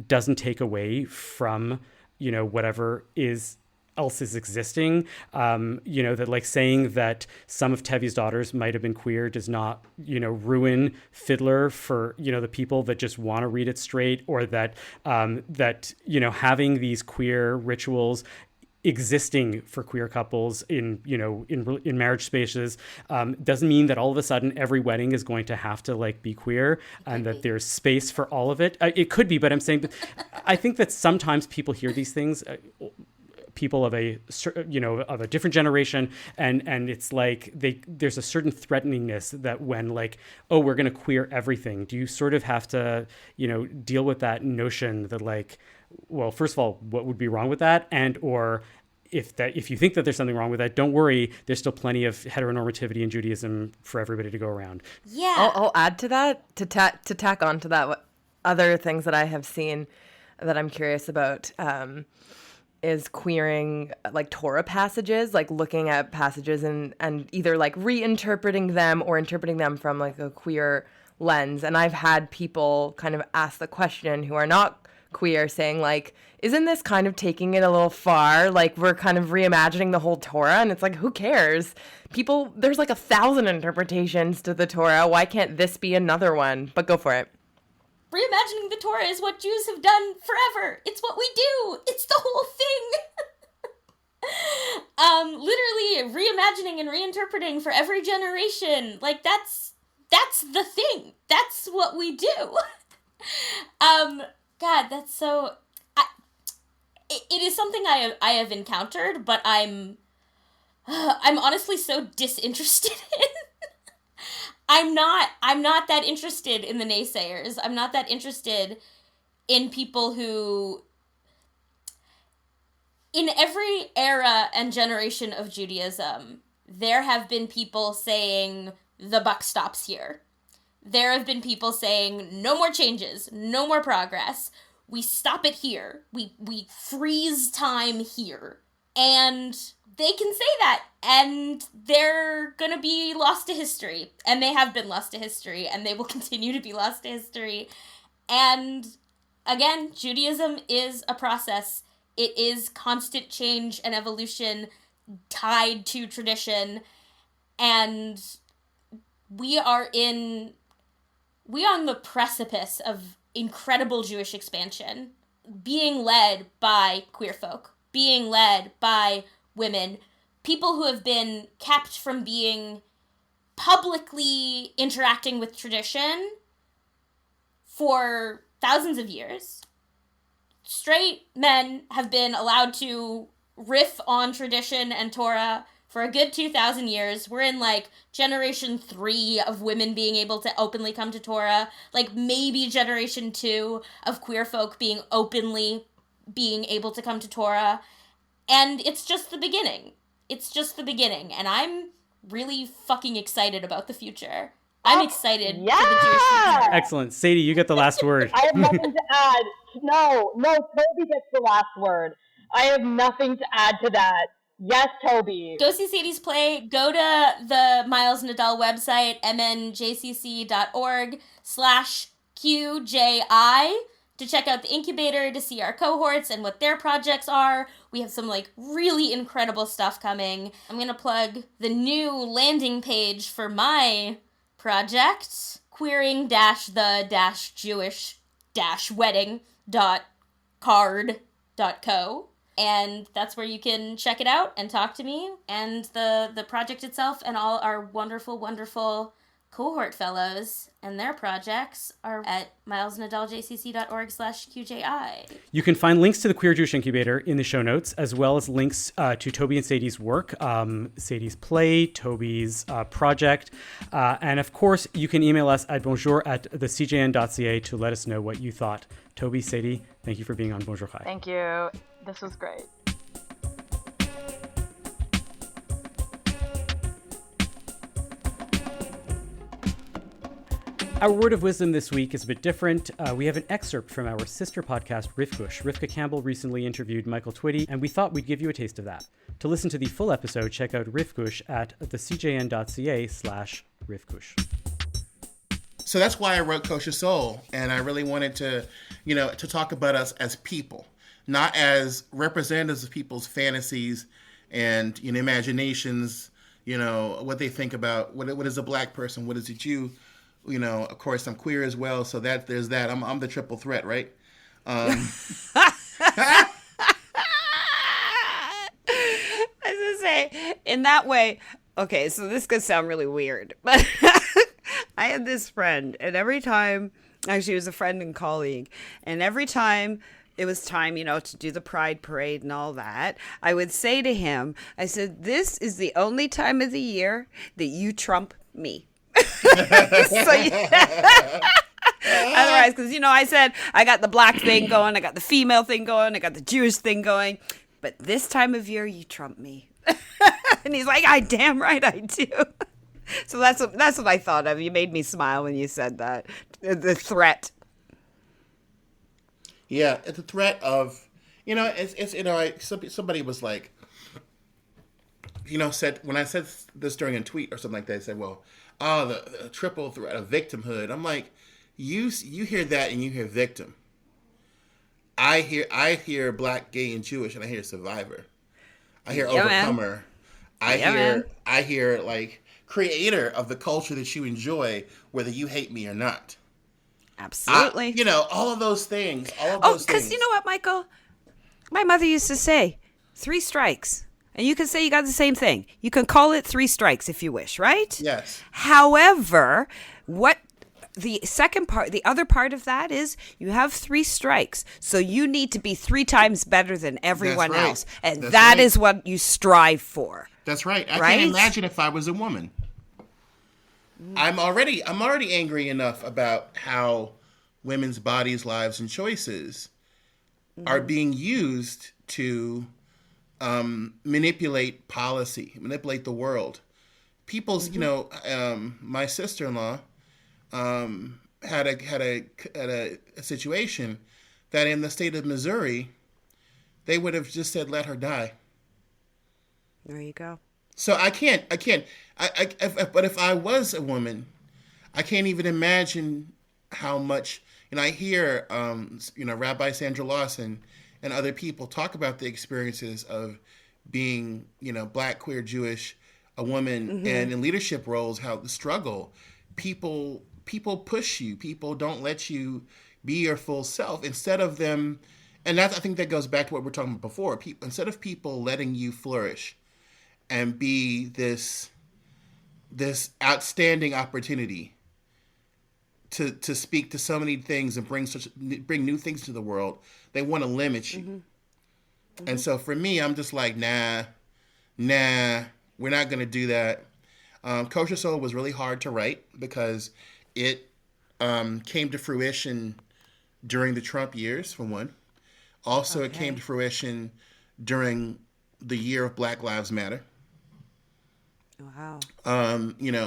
doesn't take away from, whatever else is existing, that like saying that some of Tevye's daughters might have been queer does not, ruin Fiddler for, the people that just want to read it straight, or that, having these queer rituals existing for queer couples in marriage spaces doesn't mean that all of a sudden every wedding is going to have to like be queer, and that there's space for all of it. It could be, but I'm saying that I think that sometimes people hear these things, people of a different generation, and it's like there's a certain threateningness that when like, oh, we're going to queer everything, do you sort of have to deal with that notion that like, well, first of all, what would be wrong with that? And or if you think that there's something wrong with that, don't worry, there's still plenty of heteronormativity in Judaism for everybody to go around. Yeah. I'll add to that, to tack on to that, what other things that I have seen that I'm curious about is queering like Torah passages, like looking at passages and either like reinterpreting them or interpreting them from like a queer lens. And I've had people kind of ask the question who are not queer, saying like, isn't this kind of taking it a little far? Like, we're kind of reimagining the whole Torah, and it's like, who cares? There's like 1,000 interpretations to the Torah. Why can't this be another one? But go for it. Reimagining the Torah is what Jews have done forever. It's what we do. It's the whole thing. Literally reimagining and reinterpreting for every generation. Like, that's the thing. That's what we do. God, that's so... It is something I have encountered, but I'm honestly so disinterested in. I'm not that interested in the naysayers. I'm not that interested in people who... In every era and generation of Judaism, there have been people saying, the buck stops here. There have been people saying, no more changes, no more progress. We stop it here. We freeze time here. And they can say that, and they're gonna be lost to history. And they have been lost to history, and they will continue to be lost to history. And again, Judaism is a process. It is constant change and evolution tied to tradition. And we are on the precipice of incredible Jewish expansion, being led by queer folk, being led by women, people who have been kept from being publicly interacting with tradition for thousands of years. Straight men have been allowed to riff on tradition and Torah for a good 2,000 years. We're in, like, generation 3 of women being able to openly come to Torah. Like, maybe generation 2 of queer folk being able to come to Torah. And it's just the beginning. It's just the beginning. And I'm really fucking excited about the future. I'm excited for the Jewish future. Excellent. Sadie, you get the last word. I have nothing to add. No, Toby gets the last word. I have nothing to add to that. Yes, Toby. Go see Sadie's play. Go to the Miles Nadal website, mnjcc.org/QJI, to check out the incubator, to see our cohorts and what their projects are. We have some, like, really incredible stuff coming. I'm going to plug the new landing page for my project, queering-the-jewish-wedding.card.co. And that's where you can check it out and talk to me and the project itself, and all our wonderful, wonderful cohort fellows and their projects are at milesnadaljcc.org/QJI. You can find links to the Queer Jewish Incubator in the show notes, as well as links to Toby and Sadie's work, Sadie's play, Toby's project. And of course, you can email us at bonjour@thecjn.ca to let us know what you thought. Toby, Sadie, thank you for being on Bonjour Chai. Thank you. This was great. Our word of wisdom this week is a bit different. We have an excerpt from our sister podcast, Rifkush. Rivka Campbell recently interviewed Michael Twitty, and we thought we'd give you a taste of that. To listen to the full episode, check out Rifkush at thecjn.ca/Rifkush. So that's why I wrote Kosher Soul, and I really wanted to, to talk about us as people, not as representatives of people's fantasies and, imaginations, what they think about, what is a black person, what is a Jew. Of course, I'm queer as well, so that there's that. I'm the triple threat, right? I was gonna say, in that way, okay, so this could sound really weird, but I had this friend, and every time, actually, it was a friend and colleague, and every time it was time, to do the Pride Parade and all that, I would say to him, I said, this is the only time of the year that you trump me. Otherwise, because I said I got the black thing going, I got the female thing going, I got the Jewish thing going, but this time of year you trump me. And he's like, I damn right I do. So that's what I thought of. You made me smile when you said that. The threat. Yeah, it's a threat of, somebody was like, said, when I said this during a tweet or something like that, I said, well, the triple threat of victimhood. I'm like, you hear that and you hear victim. I hear black, gay, and Jewish, and I hear survivor. I hear overcomer. Man. I hear like creator of the culture that you enjoy, whether you hate me or not. Absolutely. All of those things. Because you know what, Michael? My mother used to say, 3 strikes. And you can say you got the same thing. You can call it 3 strikes if you wish, right? Yes. However, what the second part, the other part of that is you have 3 strikes. So you need to be 3 times better than everyone else. And that is what you strive for. That's right. I can't imagine if I was a woman. I'm already angry enough about how women's bodies, lives, and choices are being used to manipulate policy, manipulate the world. People's, my sister-in-law had a situation that in the state of Missouri, they would have just said, let her die. There you go. So I can't. But if I was a woman, I can't even imagine how much, And I hear, Rabbi Sandra Lawson and other people talk about the experiences of being, Black, queer, Jewish, a woman, and in leadership roles, how the struggle, people push you, people don't let you be your full self instead of them. And I think that goes back to what we were talking about before. Instead of people letting you flourish and be this outstanding opportunity to speak to so many things and bring new things to the world, they want to limit you. And so for me, I'm just like, nah, we're not going to do that. Kosher Soul was really hard to write because it came to fruition during the Trump years, for one. Also, It came to fruition during the year of Black Lives Matter. Wow.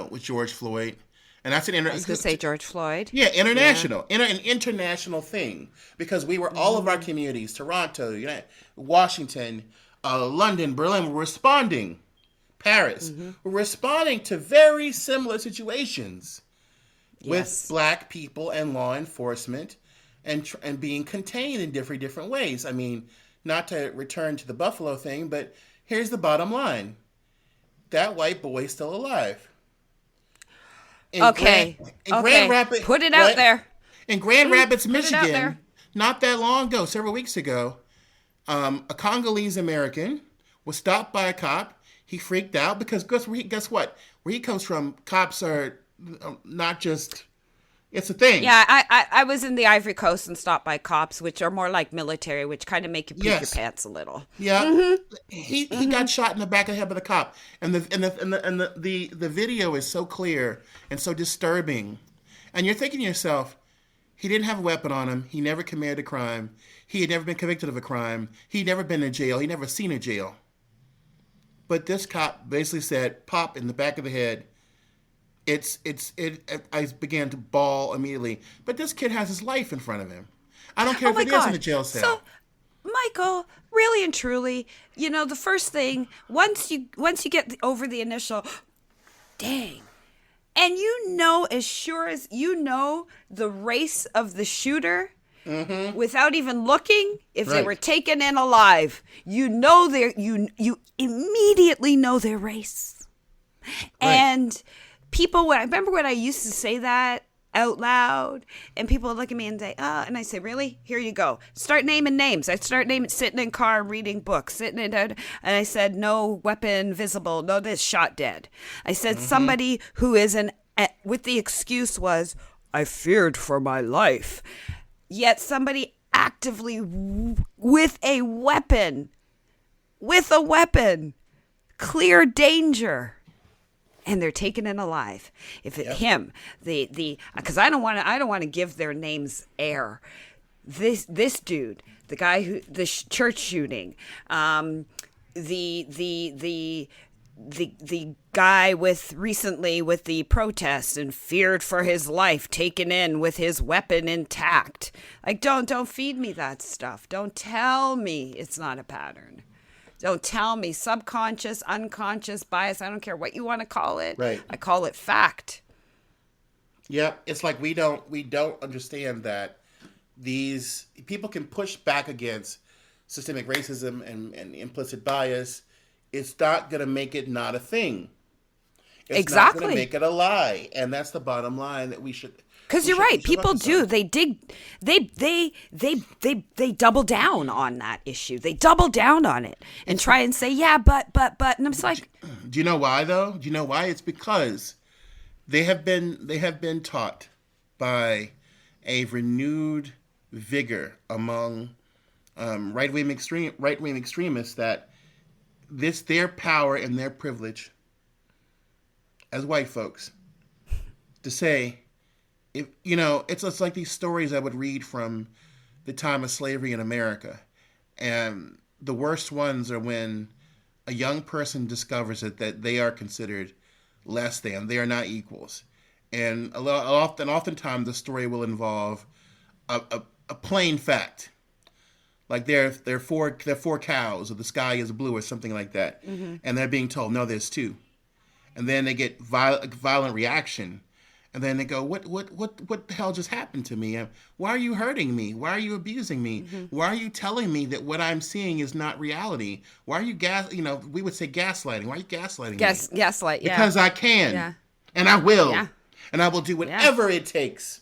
With George Floyd. And that's I was going to say George Floyd. Yeah, international. Yeah. An international thing. Because we were, all of our communities, Toronto, Washington, London, Berlin, were responding. Paris. Were responding to very similar situations with Black people and law enforcement and being contained in different ways. I mean, not to return to the Buffalo thing, but here's the bottom line. That white boy's still alive. Grand Rapids, put it out there. In Grand Rapids, Michigan, not that long ago, several weeks ago, a Congolese American was stopped by a cop. He freaked out because guess what? Where he comes from, cops are not just... It's a thing. Yeah, I was in the Ivory Coast and stopped by cops, which are more like military, which kind of make you poop your pants a little. Yeah, he got shot in the back of the head by the cop, and the video is so clear and so disturbing, and you're thinking to yourself, he didn't have a weapon on him. He never committed a crime. He had never been convicted of a crime. He'd never been in jail. He'd never seen a jail. But this cop basically said, "Pop in the back of the head." I began to bawl immediately. But this kid has his life in front of him. I don't care if it is in a jail cell. So, Michael, really and truly, the first thing, once you get over the initial, dang, and as sure as the race of the shooter, without even looking, if they were taken in alive, you immediately know their race. Right. And people, I remember when I used to say that out loud, and people would look at me and say, and I say, really? Here you go. Start naming names. I'd start naming, sitting in car, reading books, and I said, no weapon visible, no this, shot dead. I said, somebody who is with the excuse was, I feared for my life. Yet somebody actively with a weapon, clear danger. And they're taken in alive. If it's him, because I don't want to give their names air. This dude, the guy who the church shooting, the guy recently with the protests and feared for his life, taken in with his weapon intact. Like, don't feed me that stuff. Don't tell me it's not a pattern. Don't tell me subconscious, unconscious bias. I don't care what you want to call it. Right. I call it fact. Yeah, it's like we don't understand that these people can push back against systemic racism and implicit bias. It's not going to make it not a thing. It's not going to make it a lie, and that's the bottom line that we should. Because you're right. People do. They double down on that issue. They double down on it and try and say, yeah, but. And I'm just like, do you know why though? Do you know why? It's because they have been taught by a renewed vigor among right-wing extremists that their power and their privilege as white folks to say, if it's like these stories I would read from the time of slavery in America, and the worst ones are when a young person discovers that they are considered less than, they are not equals, and oftentimes the story will involve a plain fact, like they're four cows, or the sky is blue, or something like that, and they're being told no, there's two, and then they get violent reaction. And then they go, what the hell just happened to me? Why are you hurting me? Why are you abusing me? Mm-hmm. Why are you telling me that what I'm seeing is not reality? Why are you we would say gaslighting. Why are you gaslighting me? Gaslight, yeah. Because I can. And I will. Yeah. And I will do whatever it takes.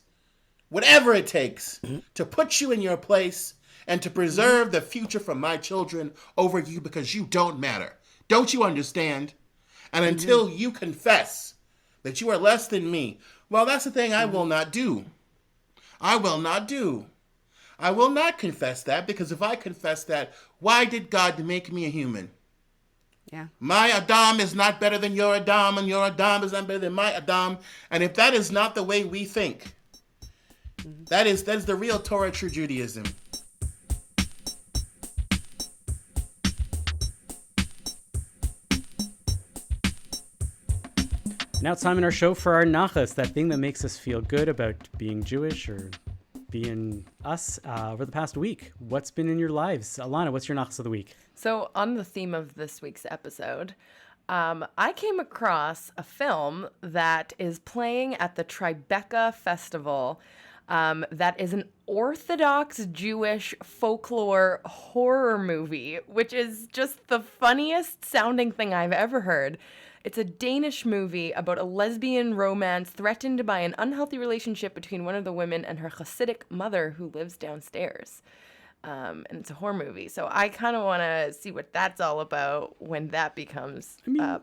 Whatever it takes to put you in your place and to preserve the future for my children over you because you don't matter. Don't you understand? And until you confess that you are less than me, well, that's the thing I will not do. I will not do. I will not confess that, because if I confess that, why did God make me a human? Yeah. My Adam is not better than your Adam, and your Adam is not better than my Adam. And if that is not the way we think, that is the real Torah, true Judaism. Now it's time in our show for our nachas, that thing that makes us feel good about being Jewish or being us over the past week. What's been in your lives? Alana, what's your nachas of the week? So on the theme of this week's episode, I came across a film that is playing at the Tribeca Festival that is an Orthodox Jewish folklore horror movie, which is just the funniest sounding thing I've ever heard. It's a Danish movie about a lesbian romance threatened by an unhealthy relationship between one of the women and her Hasidic mother who lives downstairs. And it's a horror movie. So I kind of want to see what that's all about when that becomes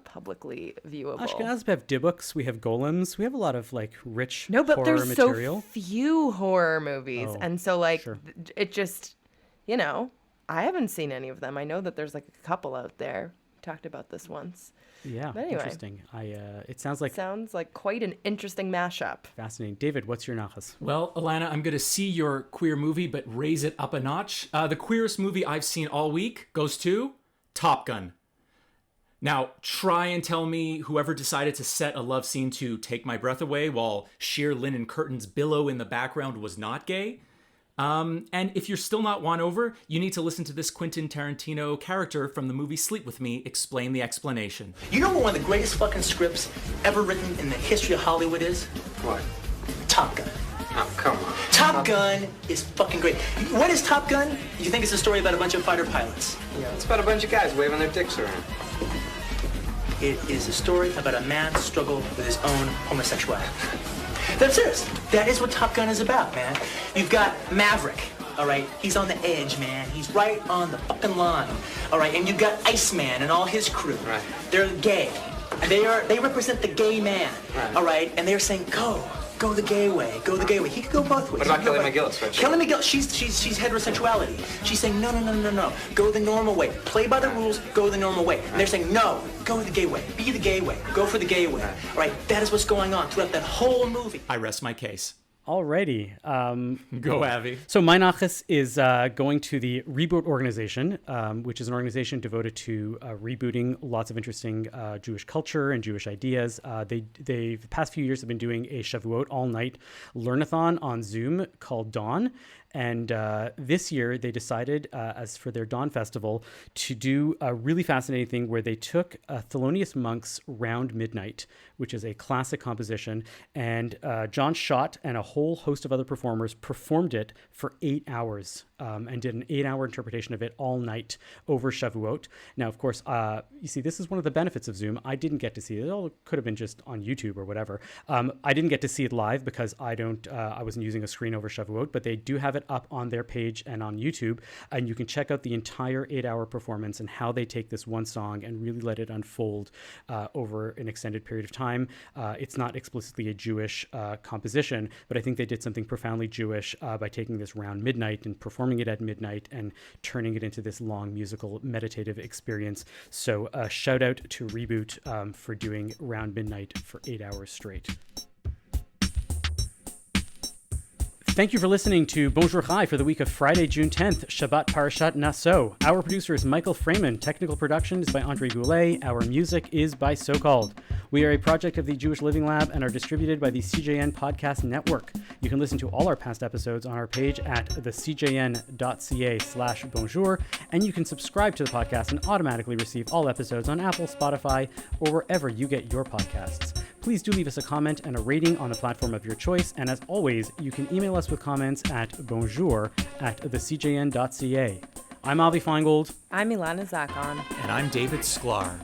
publicly viewable. Ashkenaz have dibbuks, we have golems, we have a lot of rich No, but horror there's material. so few horror movies. Oh, and so sure. It just, I haven't seen any of them. I know that there's a couple out there. We talked about this once. Yeah, but anyway, interesting. It sounds like quite an interesting mashup. Fascinating. David, what's your nachas? Well, Alana, I'm going to see your queer movie, but raise it up a notch. The queerest movie I've seen all week goes to Top Gun. Now, try and tell me whoever decided to set a love scene to Take My Breath Away while sheer linen curtains billow in the background was not gay. And if you're still not won over, you need to listen to this Quentin Tarantino character from the movie Sleep With Me explain the explanation. You know what one of the greatest fucking scripts ever written in the history of Hollywood is? What? Top Gun. Oh, come on. Top Gun is fucking great. What is Top Gun? You think it's a story about a bunch of fighter pilots? Yeah, it's about a bunch of guys waving their dicks around. It is a story about a man's struggle with his own homosexuality. That's serious. That is what Top Gun is about, man. You've got Maverick, all right? He's on the edge, man. He's right on the fucking line, all right? And you've got Iceman and all his crew. Right. They're gay. They represent the gay man, right. All right? And they're saying, go the gay way, go the gay way. He could go both ways. What about Kelly McGillis? Right? Kelly McGillis, she's heterosexuality. She's saying, no. Go the normal way. Play by the rules, go the normal way. And they're saying, no, go the gay way. Be the gay way. Go for the gay way. All right, that is what's going on throughout that whole movie. I rest my case. Alrighty. Go, Avi. So my nachas is going to the Reboot organization, which is an organization devoted to rebooting lots of interesting Jewish culture and Jewish ideas. They the past few years have been doing a Shavuot all-night learnathon on Zoom called Dawn. And this year they decided, as for their Dawn Festival, to do a really fascinating thing where they took Thelonious Monk's Round Midnight, which is a classic composition, and John Schott and a whole host of other performers performed it for 8 hours and did an 8-hour interpretation of it all night over Shavuot. Now, of course, you see, this is one of the benefits of Zoom. I didn't get to see it. It all could have been just on YouTube or whatever. I didn't get to see it live because I wasn't using a screen over Shavuot, but they do have it up on their page and on YouTube, and you can check out the entire 8-hour performance and how they take this one song and really let it unfold over an extended period of time. It's not explicitly a Jewish composition, but I think they did something profoundly Jewish by taking this Round Midnight and performing it at midnight and turning it into this long musical meditative experience. So shout out to Reboot for doing Round Midnight for 8 hours straight. Thank you for listening to Bonjour Chai for the week of Friday, June 10th, Shabbat Parashat Naso. Our producer is Michael Freeman. Technical production is by Andre Goulet. Our music is by So Called. We are a project of the Jewish Living Lab and are distributed by the CJN Podcast Network. You can listen to all our past episodes on our page at thecjn.ca/bonjour, and you can subscribe to the podcast and automatically receive all episodes on Apple, Spotify, or wherever you get your podcasts. Please do leave us a comment and a rating on the platform of your choice. And as always, you can email us with comments at bonjour@thecjn.ca. I'm Avi Feingold. I'm Ilana Zakon. And I'm David Sklar.